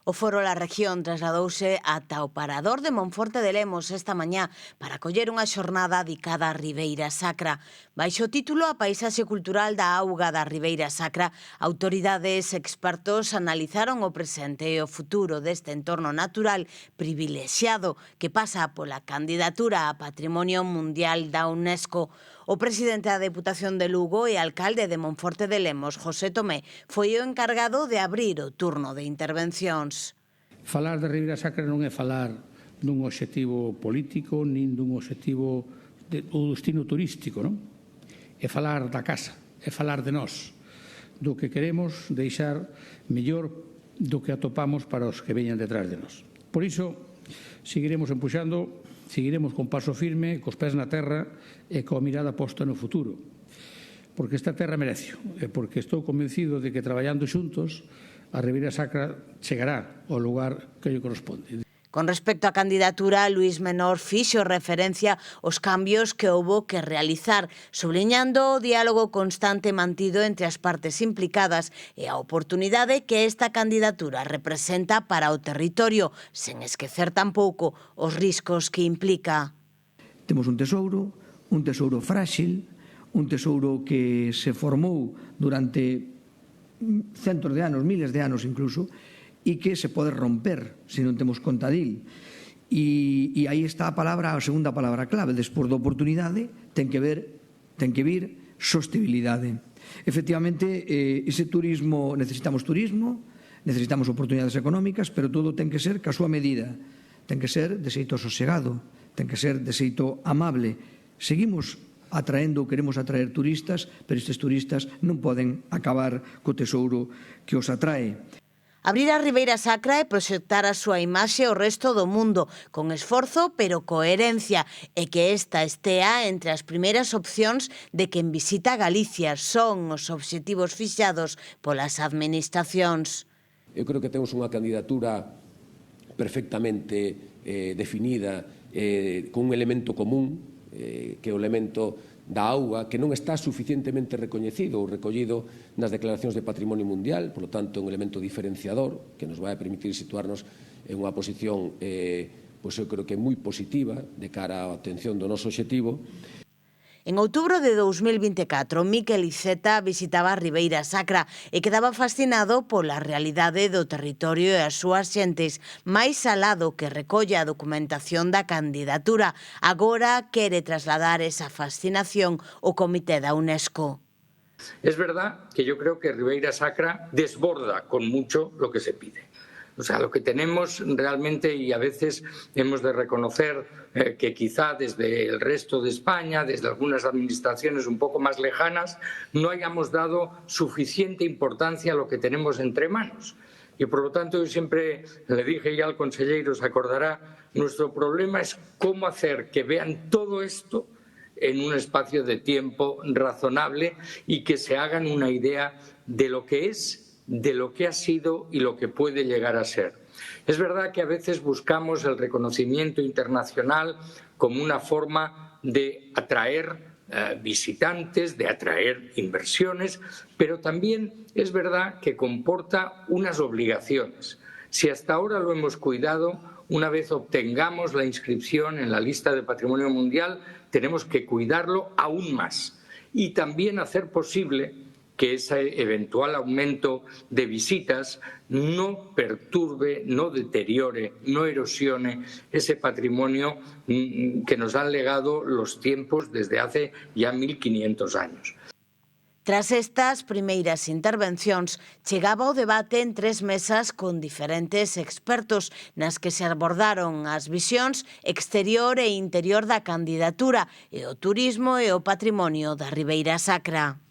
O Foro La Región trasladouse ata o Parador de Monforte de Lemos esta mañá para acoller unha xornada dedicada á Ribeira Sacra. Baixo o título A paisaxe cultural da auga da Ribeira Sacra, autoridades e expertos analizaron o presente e o futuro deste entorno natural privilexiado que pasa pola candidatura a Patrimonio Mundial da UNESCO. O presidente da Deputación de Lugo e alcalde de Monforte de Lemos, José Tomé, foi o encargado de abrir o turno de intervencións. Falar da Ribeira Sacra non é falar dun obxectivo político nin dun obxectivo do destino turístico, non? É falar da casa, é falar de nós, do que queremos deixar mellor do que atopamos para os que veñan detrás de nós. Por iso, seguiremos empuxando, seguiremos con paso firme, cos pés na terra e coa mirada posta no futuro. Porque esta terra merece, e porque estou convencido de que traballando xuntos a Ribeira Sacra chegará ao lugar que lle corresponde. Con respecto á candidatura, Luís Menor fixo referencia aos cambios que houbo que realizar, subliñando o diálogo constante mantido entre as partes implicadas e a oportunidade que esta candidatura representa para o territorio, sen esquecer tampouco os riscos que implica. Temos un tesouro frágil, un tesouro que se formou durante centos de anos, miles de anos incluso, e que se pode romper se non temos contadil. E aí está a segunda palabra clave. Despois da oportunidade ten que vir sostibilidade. Efectivamente, ese turismo, necesitamos oportunidades económicas, pero todo ten que ser ca súa medida. Ten que ser de xeito sosegado, ten que ser de xeito amable. Seguimos queremos atraer turistas, pero estes turistas non poden acabar co tesouro que os atrae. Abrir a Ribeira Sacra e proxectar a súa imaxe ao resto do mundo, con esforzo pero coherencia, e que esta estea entre as primeiras opcións de quen visita Galicia. Son os obxectivos fixados polas administracións. Eu creo que temos unha candidatura perfectamente definida, con un elemento común, que é o elemento da auga, que non está suficientemente recoñecido ou recollido nas declaracións de Patrimonio Mundial, por lo tanto, un elemento diferenciador que nos vai a permitir situarnos en unha posición, pois eu creo que moi positiva de cara á obtención do noso obxectivo. En outubro de 2024, Miquel Iceta visitaba a Ribeira Sacra e quedaba fascinado pola realidade do territorio e as súas xentes, máis alado que recolle a documentación da candidatura. Agora quere trasladar esa fascinación ao Comité da UNESCO. Es verdad que yo creo que Ribeira Sacra desborda con mucho lo que se pide. O sea, lo que tenemos realmente, y a veces hemos de reconocer que quizá desde el resto de España, desde algunas administraciones un poco más lejanas, no hayamos dado suficiente importancia a lo que tenemos entre manos. Y por lo tanto yo siempre le dije ya al consellero, se acordará, nuestro problema es cómo hacer que vean todo esto en un espacio de tiempo razonable y que se hagan una idea de lo que es, de lo que ha sido y lo que puede llegar a ser. Es verdad que a veces buscamos el reconocimiento internacional como una forma de atraer visitantes, de atraer inversiones, pero también es verdad que comporta unas obligaciones. Si hasta ahora lo hemos cuidado, una vez obtengamos la inscripción en la lista de Patrimonio Mundial, tenemos que cuidarlo aún más y también hacer posible que ese eventual aumento de visitas no perturbe, no deteriore, no erosione ese patrimonio que nos han legado los tiempos desde hace ya 1500 años. Tras estas primeiras intervencións, chegaba o debate en 3 mesas con diferentes expertos nas que se abordaron as visións exterior e interior da candidatura e o turismo e o patrimonio da Ribeira Sacra.